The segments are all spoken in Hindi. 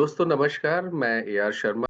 दोस्तों नमस्कार, मैं ए आर शर्मा।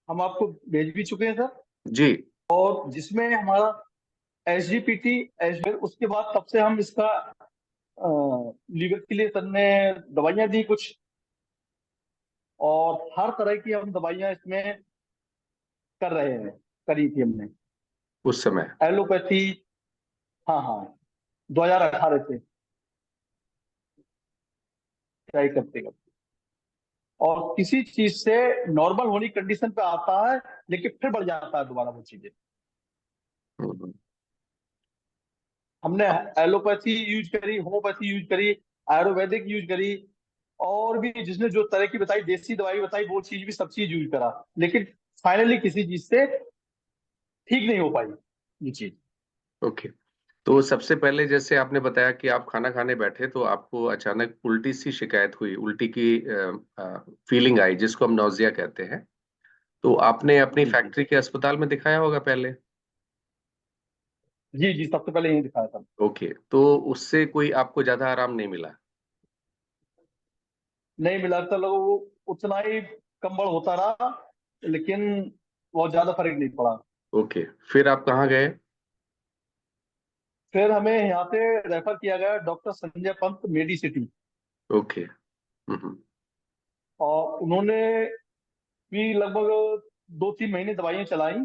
हम आपको भेज भी चुके हैं सर। जी। और जिसमें हमारा एसजीपीटी उसके बाद तब से हम इसका लीवर के लिए सर ने दवाइयां दी कुछ, और हर तरह की हम दवाइयां इसमें कर रहे हैं, करी थी हमने उस समय। एलोपैथी। हाँ हाँ, 2018 से ट्राई करते करते, और किसी चीज से नॉर्मल होने कंडीशन पे आता है, लेकिन फिर बढ़ जाता है दोबारा वो चीजें। हम्म। हमने एलोपैथी यूज करी, होम्योपैथी यूज करी, आयुर्वेदिक यूज करी, और भी जिसने जो तरह की बताई, देसी दवाई बताई, वो चीज भी सब चीज यूज करा, लेकिन फाइनली किसी चीज से ठीक नहीं हो पाई ये चीज। ओके। तो सबसे पहले जैसे आपने बताया कि आप खाना खाने बैठे तो आपको अचानक उल्टी सी शिकायत हुई, उल्टी की फीलिंग आई जिसको हम नौजिया कहते हैं। तो आपने अपनी जी जी फैक्ट्री के अस्पताल में दिखाया होगा पहले। जी जी, सबसे पहले यही दिखाया था। ओके, तो उससे कोई आपको ज्यादा आराम नहीं मिला। नहीं मिला तो लोगों वो उतना ही कंबल होता रहा, लेकिन बहुत ज्यादा फर्क नहीं पड़ा। ओके, फिर आप कहाँ गए। फिर हमें यहाँ से रेफर किया गया doctor Sanjay Pant Medicity. Okay. Hmm. और उन्होंने भी लगभग 2-3 महीने दवाइयां चलाई,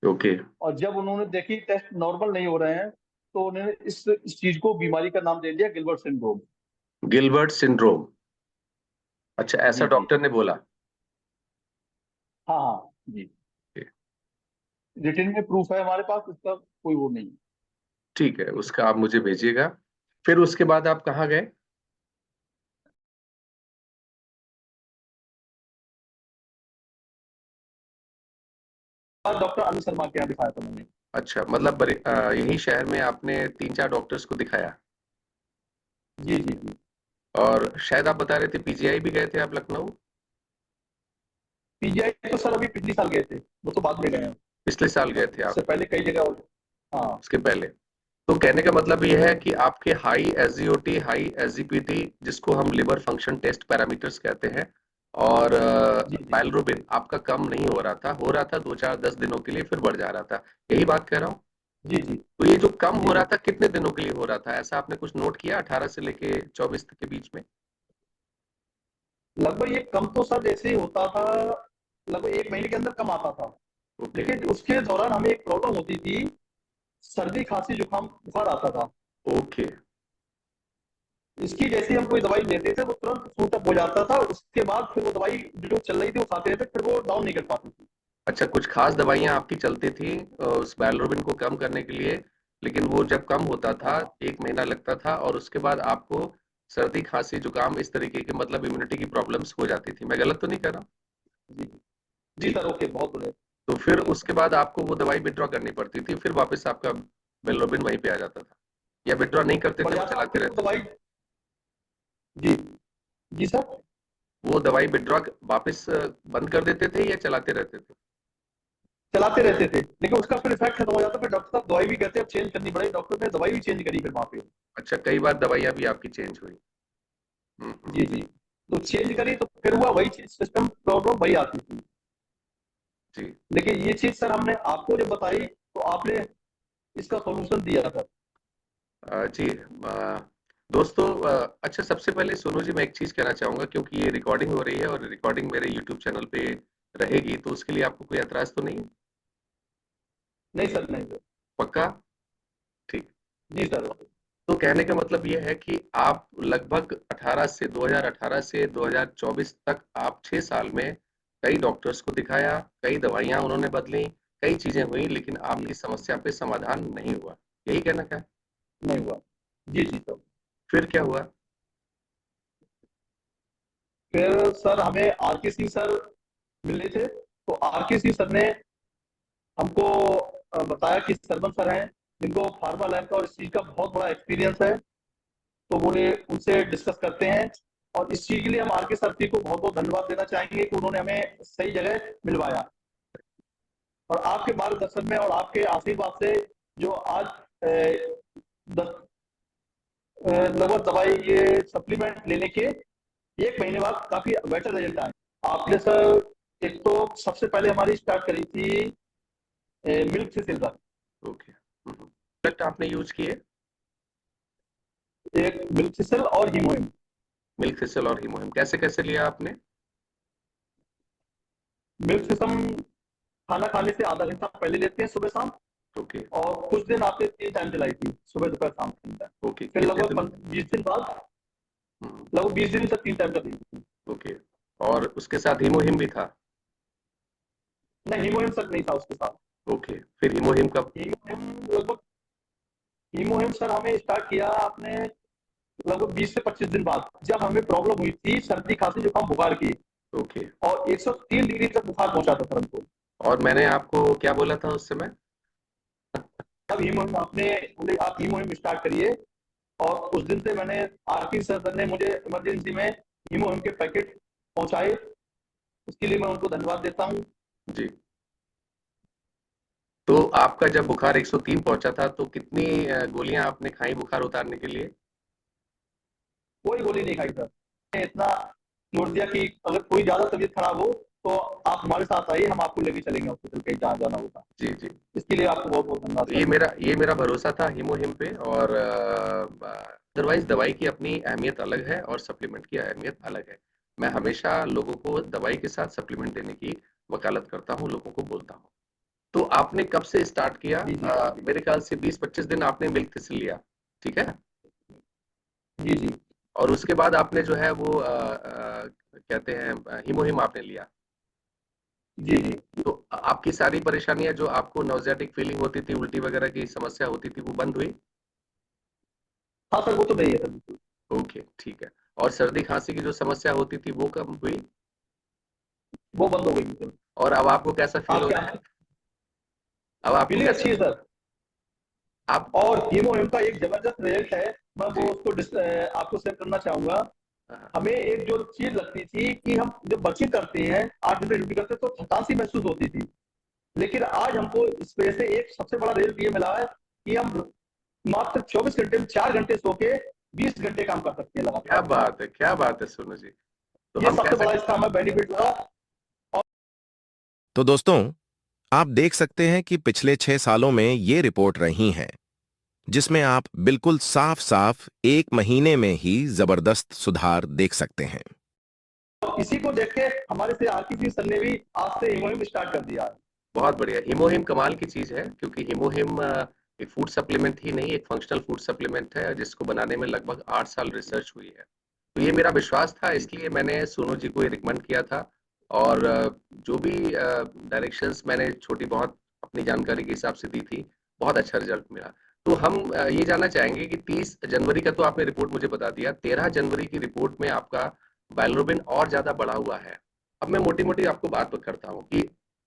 ओके। और जब उन्होंने देखी टेस्ट नॉर्मल नहीं हो रहे हैं, तो उन्होंने इस चीज को, बीमारी का नाम दे दिया गिलबर्ट सिंड्रोम। Gilbert syndrome. अच्छा, ऐसा जी जी, डॉक्टर ने बोला। हाँ हाँ जी, रिटन में प्रूफ है हमारे पास, इसका कोई वो नहीं। ठीक है, उसका आप मुझे भेजिएगा। फिर उसके बाद आप कहाँ गए? डॉक्टर अनिल शर्मा के यहाँ दिखाया था मैंने। अच्छा, मतलब यही शहर में आपने 3-4 डॉक्टर्स को दिखाया? जी जी जी। और शायद आप बता रहे थे पीजीआई भी गए थे आप लखनऊ? पीजीआई तो सर अभी पिछले साल गए थे, वो तो बाद में गए हैं। पिछले साल गए थे उससे आप? पहले कई जगह और। हाँ। उसके पहले? तो कहने का मतलब ये है कि आपके हाई एसजीओटी, हाई एसजीपीटी, जिसको हम लिवर फंक्शन टेस्ट पैरामीटर्स कहते हैं, और जी जी बाइलरुबिन आपका कम नहीं हो रहा था 2-4-10 दिनों के लिए, फिर बढ़ जा रहा था। यही बात कह रहा हूँ? जी जी तो ये जो कम जी हो रहा जी। था कितने दिनों के लिए हो रहा था, ऐसा आपने कुछ नोट किया 18 से लेके 24 के बीच में? लगभग ये कम तो सर जैसे ही होता था, लगभग 1 महीने के अंदर कम आता था। ओके। लेकिन उसके दौरान हमें एक प्रॉब्लम होती थी, सर्दी खांसी जुकाम बुखार आता था। ओके। इसकी जैसे हम कोई दवाई लेते थे वो तुरंत सूट अप हो जाता था, उसके बाद फिर वो दवाई जो चल रही थी वो खाते थे, फिर वो डाउन नहीं कर पाती थी। अच्छा, कुछ खास दवाइयां आपकी चलती थी उस बाइलरुबिन को कम करने के लिए, लेकिन वो जब कम होता था हाँ। 1 महीना लगता था, और उसके बाद आपको सर्दी खांसी जुकाम इस तरीके के, मतलब इम्यूनिटी की प्रॉब्लम्स हो जाती थी। मैं गलत तो नहीं कर रहा? जी जी ठीक सर, है। ओके, बहुत बढ़िया। तो फिर उसके बाद आपको वो दवाई विड्रॉ करनी पड़ती थी, फिर वापस आपका बाइलरुबिन वहीं पे आ जाता था, या विड्रॉ नहीं करते थे, बढ़ वो जाता, चलाते फिर वो रहते थे? दवाई। जी जी सर। वो दवाई विड्रॉ वापस बंद कर देते थे या चलाते रहते थे? चलाते रहते थे, लेकिन उसका फिर इफेक्ट खत्म हो जाता, फिर डॉक्टर साहब दवाई भी कहते हैं अब चेंज करनी पड़ेगी, डॉक्टर ने दवाई भी चेंज करी फिर वहां पे। अच्छा, कई बार दवाइयां भी आपकी चेंज हुई? हम्म। जी जी। तो चेंज करी तो फिर हुआ वही चीज, सिस्टम प्रॉब्लम वही आती थी। जी। लेकिन ये चीज सर हमने आपको जब बताई तो आपने इसका सॉल्यूशन दिया सर। जी, दोस्तों, अच्छा, सबसे पहले सोनू जी मैं एक चीज कहना चाहूंगा, क्योंकि ये रिकॉर्डिंग हो रही है और रिकॉर्डिंग मेरे यूट्यूब चैनल पे रहेगी, तो उसके लिए आपको कोई ऐतराज तो नहीं है? नहीं सर, नहीं सर। पक्का? ठीक। जी सर। तो कहने का मतलब ये है कि आप लगभग 2018 से 2024 तक, आप 6 साल में कई डॉक्टर्स को दिखाया, कई दवाइयां उन्होंने बदली, कई चीजें हुई, लेकिन जी। आपकी समस्या पे समाधान नहीं हुआ। यही कहना क्या है? नहीं हुआ। जी जी सर। फिर क्या हुआ? फिर सर हमें आर के सिंह सर मिले थे, तो आर के सिंह सर ने हमको बताया कि सरवन सर हैं जिनको फार्मा लैब का और इस चीज का बहुत बड़ा एक्सपीरियंस है, तो बोले उनसे डिस्कस करते हैं। और इस चीज के लिए हम आर के सर जी को बहुत बहुत धन्यवाद देना चाहेंगे कि उन्होंने हमें सही जगह मिलवाया। और आपके मार्गदर्शन में और आपके आशीर्वाद से जो आज लगभग दवाई ये सप्लीमेंट लेने के 1 महीने बाद काफी बेटर रिजल्ट आए। आपने सर एक तो सबसे पहले हमारी स्टार्ट करी थी मिल्क से सिल्वर। ओके। प्रोडक्ट आपने यूज किए? एक मिल्क सिसल और हीमोइन। मिल्क थिसल और हीमोहिम कैसे कैसे लिया आपने? मिल्क सिसम खाना खाने से आधा घंटा पहले लेते हैं सुबह शाम। ओके। और कुछ दिन आपने 3 टाइम चलाई थी, सुबह दोपहर शाम 3 टाइम। ओके, फिर कितने लगभग दिन? 20 दिन बाद, हम्म, लगभग 20 दिन तक 3 टाइम कर दी थी। ओके। और उसके साथ हीमोहिम भी था? नहीं, हीमोइन सर नहीं था उसके साथ। ओके, फिर हीमोहिम कब? हीमोइन लगभग, हीमोइन सर हमें स्टार्ट किया आपने लगभग 20 से 25 दिन बाद, जब हमें प्रॉब्लम हुई थी सर्दी खांसी जुकाम बुखार की। ओके। और 103 डिग्री तक बुखार पहुंचा था सर हमको। और मैंने आपको क्या बोला था उस समय? तब हीमोइन आपने बोले आप हीमोइन स्टार्ट करिए। और उस दिन से मैंने, आरती सर ने मुझे इमरजेंसी में हीमोइन के पैकेट पहुंचाए, उसके लिए मैं उनको धन्यवाद देता हूँ। जी। तो आपका जब बुखार 103 पहुंचा था, तो कितनी गोलियां आपने खाई बुखार उतारने के लिए? कोई गोली नहीं खाई सर। मैंने इतना नोट दिया कि अगर कोई ज्यादा तबीयत खराब हो तो आप हमारे साथ आइए, हम आपको लेके चलेंगे हॉस्पिटल कहीं जहाँ जाना होगा। जी जी। इसके लिए आपको बहुत बहुत धन्यवाद तो सर। ये मेरा भरोसा था हीमोहिम पे, और अदरवाइज दवाई की अपनी अहमियत अलग है और सप्लीमेंट की अहमियत अलग है। मैं हमेशा लोगों को दवाई के साथ सप्लीमेंट देने की वकालत करता हूँ, लोगों को बोलता हूँ। तो आपने कब से स्टार्ट किया? जी जी मेरे ख्याल से 20-25 दिन आपने मिल्क थिसिल लिया, ठीक है? जी जी और उसके बाद आपने जो है वो कहते हैं हीमोहिम आपने लिया। जी जी। तो आपकी सारी परेशानियां जो आपको नोजियाटिक फीलिंग होती थी, उल्टी वगैरह की समस्या होती थी, वो बंद हुई? हाँ सर, वो तो नहीं है सर, बिल्कुल। ओके, ठीक है। और सर्दी खांसी की जो समस्या होती थी वो कब हुई? वो बंद हो गई सर। और अब आपको कैसा फील हो आपके रहा है? अब आपको फीलिंग कैसा अच्छी है सर। आप और हीमोहिम का एक जबरदस्त रिजल्ट है, मैं वो जी। उसको आपको शेयर करना चाहूंगा। हाँ, हमें एक जो चीज लगती थी कि हम जब वर्किंग करते हैं, 8 घंटे ड्यूटी करते हैं, तो थकान सी महसूस होती थी। लेकिन आज हमको इस वजह से एक सबसे बड़ा रिजल्ट ये मिला है कि हम मात्र 24 घंटे में 4 घंटे सो के 20 घंटे काम कर सकते हैं क्या लगातार। बात है, क्या बात है सोनू जी। तो ये हम कह सबसे बड़ा सकते इसका हमें बेनिफिट लगा। तो दोस्तों, आप देख सकते हैं कि पिछले 6 सालों में ये रिपोर्ट रही हैं, जिसमें आप बिल्कुल साफ साफ 1 महीने में ही जबरदस्त सुधार देख सकते हैं। और इसी को देख के हमारे से आरती सिंह सर ने भी आज से हिमोहिम स्टार्ट कर दिया है। बहुत बढ़िया। हीमोहिम कमाल की चीज है, क्योंकि हीमोहिम एक फूड सप्लीमेंट ही नहीं, एक फंक्शनल फूड सप्लीमेंट है, जिसको बनाने में लगभग 8 साल रिसर्च हुई है। तो ये मेरा विश्वास था, जी इसलिए मैंने सोनू जी को ये रिकमेंड किया था। और जो भी डायरेक्शंस मैंने छोटी बहुत अपनी जानकारी के हिसाब से दी थी, बहुत अच्छा रिजल्ट मिला। तो हम ये जानना चाहेंगे कि 30 जनवरी का तो आपने रिपोर्ट मुझे बता दिया, 13 जनवरी की रिपोर्ट में आपका बाइलोरुबिन और ज्यादा बढ़ा हुआ है। अब मैं मोटी मोटी आपको बात करता हूँ कि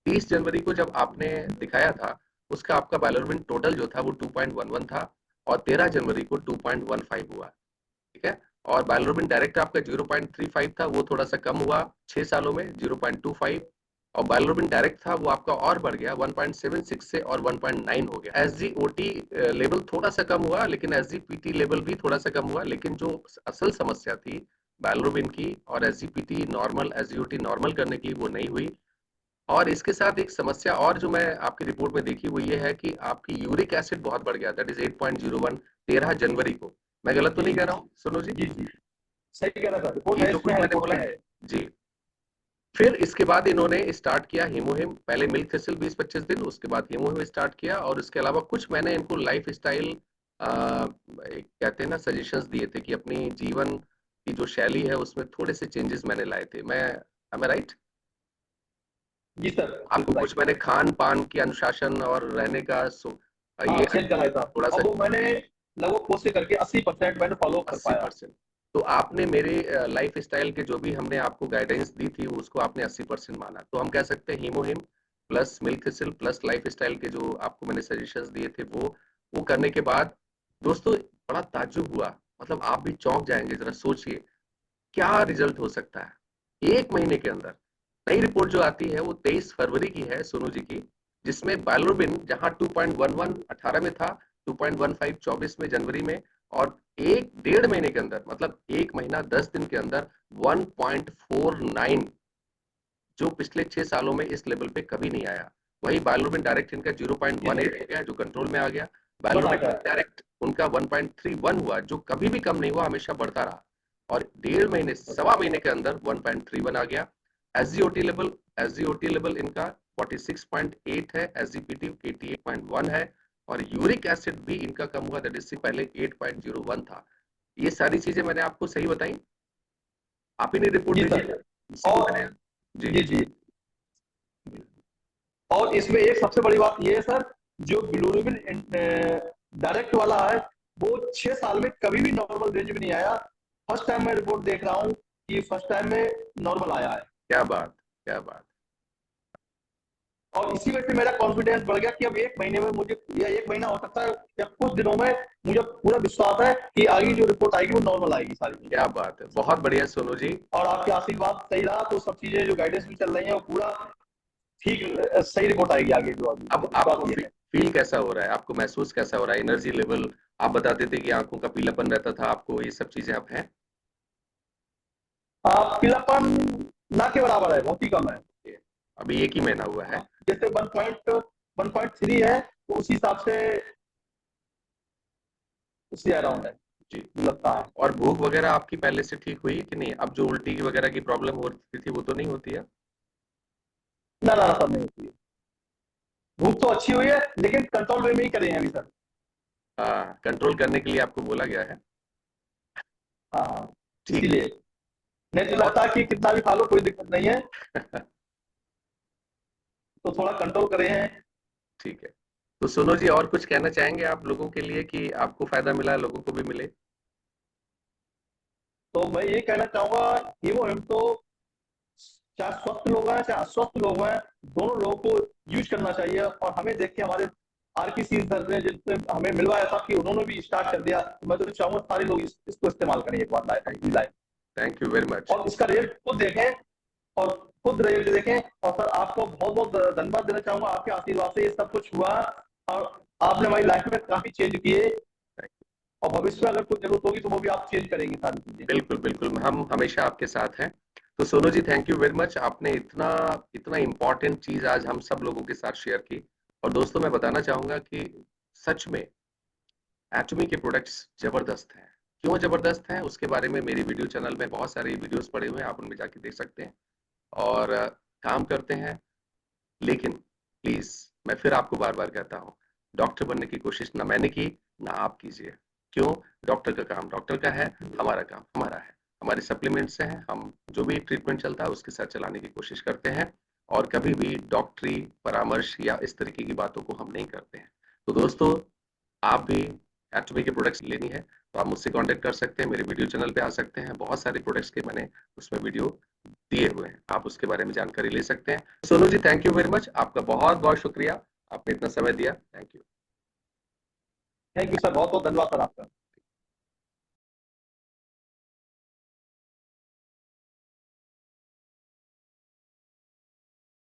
30 जनवरी को जब आपने दिखाया था, उसका आपका बाइलोरुबिन टोटल जो था वो 2.11 था, और 13 जनवरी को 2.15 हुआ। ठीक है। और बाइलोरुबिन डायरेक्ट आपका 0.35 था, वो थोड़ा सा कम हुआ 6 सालों में 0.25। और बाइलोरुबिन डायरेक्ट था वो आपका और बढ़ गया 1.76 से और 1.9 हो गया। एसजीओटी लेवल थोड़ा सा कम हुआ, लेकिन एसजीपीटी लेवल भी थोड़ा सा कम हुआ, लेकिन जो असल समस्या थी बाइलोरुबिन की और एसजीपीटी नॉर्मल, एसजीओटी नॉर्मल करने की, वो नहीं हुई। और इसके साथ एक समस्या और जो मैं आपकी रिपोर्ट में देखी वो ये है कि आपकी यूरिक एसिड बहुत बढ़ गया, दैट इज 8.01, 13 जनवरी को। मैं गलत तो जी नहीं कह रहा हूँ सोनू जी? जी जी, सही कह रहा था, रिपोर्ट ये है, जो इसमें कुछ है, मैंने रिपोर्ट बोला में है है। जी। फिर इसके बाद इन्होंने स्टार्ट किया हीमोहिम, पहले मिल्क थिसिल 20-25 दिन, उसके बाद हीमोहिम स्टार्ट किया। और इसके अलावा कुछ मैंने इनको लाइफ स्टाइल कहते हैं ना, सजेशंस दिए थे कि अपनी जीवन की जो शैली है उसमें थोड़े से चेंजेस मैंने लाए थे। मैं राइट? जी सर, आपको बिल्कुल कुछ राइट। मैंने खान पान की अनुशासन और रहने का हाँ, ये चेंज कराया था। थोड़ा सा और वो मैंने लगभग कोशिश करके 80% मैंने फॉलो कर पाया। 80%। तो आपने मेरे लाइफ स्टाइल के जो भी हमने आपको गाइडेंस दी थी उसको आपने 80% माना, तो हम कह सकते हैं हीमोहिम plus milk thistle plus life style के जो आपको मैंने सजेशंस दिए थे वो करने के बाद दोस्तों बड़ा ताज्जुब हुआ। मतलब आप भी चौंक जाएंगे, जरा सोचिए क्या रिजल्ट हो सकता है 1 महीने के अंदर। नई रिपोर्ट जो आती है वो 23 फरवरी की है सोनू जी की, जिसमें बाइलोरुबिन जहां 2.11 18 में था, 2.15 24 में जनवरी में, और 1 डेढ़ महीने के अंदर, मतलब 1 महीना 10 दिन के अंदर 1.49, जो पिछले 6 सालों में इस लेवल पे कभी नहीं आया। वही बाइलोरुबिन डायरेक्ट इनका जी 0.18 सर, हो गया, जो कंट्रोल में आ गया। बन बाइलोरुबिन आता है। डायरेक्ट उनका 1.31 हुआ, जो कभी भी कम नहीं हुआ, हमेशा बढ़ता रहा। और 1.5 महीने, सवा महीने के अंदर 1.31 आ गया। एसजीओटी लेवल इनका 46.8 है, एसजीपीटी 88.1 है, और यूरिक एसिड भी इनका कम हुआ, दैट इससे पहले 8.01 था। ये सारी चीजें मैंने आपको सही बताई, आप ही ने रिपोर्ट जी भेजी सर। है, इसी को मैंने और जी। जी जी, और इसमें एक सबसे बड़ी बात ये है सर, जो बिलोरुबिन डायरेक्ट वाला है, वो 6 साल में कभी भी नॉर्मल रेंज में नहीं आया। फर्स्ट टाइम मैं रिपोर्ट देख रहा हूँ कि फर्स्ट टाइम में नॉर्मल आया है। क्या बात, क्या बात। और इसी वजह से मेरा कॉन्फिडेंस बढ़ गया कि अब 1 महीने में मुझे, या 1 महीना हो सकता है या कुछ दिनों में, मुझे पूरा विश्वास है कि आगे जो रिपोर्ट आएगी वो नॉर्मल आएगी सारी चीजें। क्या बात है, बहुत बढ़िया सोनू जी। और आपके आशीर्वाद सही रहा तो सब चीजें जो गाइडेंस भी चल रही है वो पूरा ठीक, सही रिपोर्ट आएगी आगे जो आगे, अब मुझे विश्वास आपको ये है। फील कैसा हो रहा है, आपको महसूस कैसा हो रहा है, एनर्जी लेवल? आप बताते थे कि आंखों का पीलापन रहता था आपको, ये सब चीजें अब हैं? पीलापन ना के बराबर है, बहुत ही कम है। अभी 1 ही महीना हुआ है। जैसे 1.3 है, तो उसी हिसाब से उसी अराउंड है, जी। लगता है। और भूख वगैरह आपकी पहले से ठीक हुई है कि नहीं? अब जो उल्टी वगैरह की प्रॉब्लम होती थी वो तो नहीं होती है? ना ना, सब नहीं होती है। भूख तो अच्छी हुई है, लेकिन कंट्रोल वे में ही करें अभी सर। हाँ, कंट्रोल करने के लिए आपको बोला गया है। हाँ, ठीक इसीलिए नहीं तो है। लगता है कि कितना भी खा लो कोई दिक्कत नहीं है। तो थोड़ा कंट्रोल करे हैं। ठीक है। तो सोनू जी, और कुछ कहना चाहेंगे आप लोगों के लिए कि आपको फायदा मिला, लोगों को भी मिले? तो मैं ये कहना चाहूंगा हीमोहिम तो चाहे स्वस्थ लोग हैं चाहे अस्वस्थ लोग हैं, दोनों लोगों को यूज करना चाहिए। और हमें देख के हमारे आरपीसी सर ने जिनसे हमें मिलवाया था कि उन्होंने भी स्टार्ट कर दिया, तो मैं तो चाहूंगा सारे लोग इसको इस्तेमाल करें एक बार life. Thank you very much. और इसका रिजल्ट खुद देखें, और खुद रिजल्ट देखें। और सर आपको बहुत बहुत धन्यवाद देना चाहूंगा, आपके आशीर्वाद से ये सब कुछ हुआ और आपने हमारी लाइफ में काफी चेंज किए। और भविष्य में अगर कुछ जरूरत होगी तो वो भी आप चेंज करेंगे सारी चीजें। बिल्कुल बिल्कुल, हम हमेशा आपके साथ हैं। तो Sonu ji, thank you very much, आपने इतना इतना इम्पोर्टेंट चीज आज हम सब लोगों के साथ शेयर की। और दोस्तों, मैं बताना चाहूंगा कि सच में एटमी के प्रोडक्ट्स जबरदस्त हैं। क्यों जबरदस्त हैं, उसके बारे में मेरी वीडियो चैनल में बहुत सारे वीडियोस पड़े हुए हैं, आप उनमें जाके देख सकते हैं। और काम करते हैं। लेकिन प्लीज, मैं फिर आपको बार बार कहता हूँ, डॉक्टर बनने की कोशिश ना मैंने की ना आप कीजिए। क्यों? डॉक्टर का काम डॉक्टर का है, हमारा काम हमारा है। हमारे सप्लीमेंट्स हैं, हम जो भी ट्रीटमेंट चलता है उसके साथ चलाने की कोशिश करते हैं। और कभी भी डॉक्टरी परामर्श या इस तरीके की बातों को हम नहीं करते हैं। तो दोस्तों, आप भी एटमी के प्रोडक्ट्स लेनी है तो आप मुझसे कांटेक्ट कर सकते हैं, मेरे वीडियो चैनल पे आ सकते हैं। बहुत सारे प्रोडक्ट्स के मैंने उसमें वीडियो दिए हुए हैं, आप उसके बारे में जानकारी ले सकते हैं। Sonu ji, thank you very much, आपका बहुत बहुत शुक्रिया, आपने इतना समय दिया। Thank you. Thank you sir, बहुत बहुत धन्यवाद सर आपका।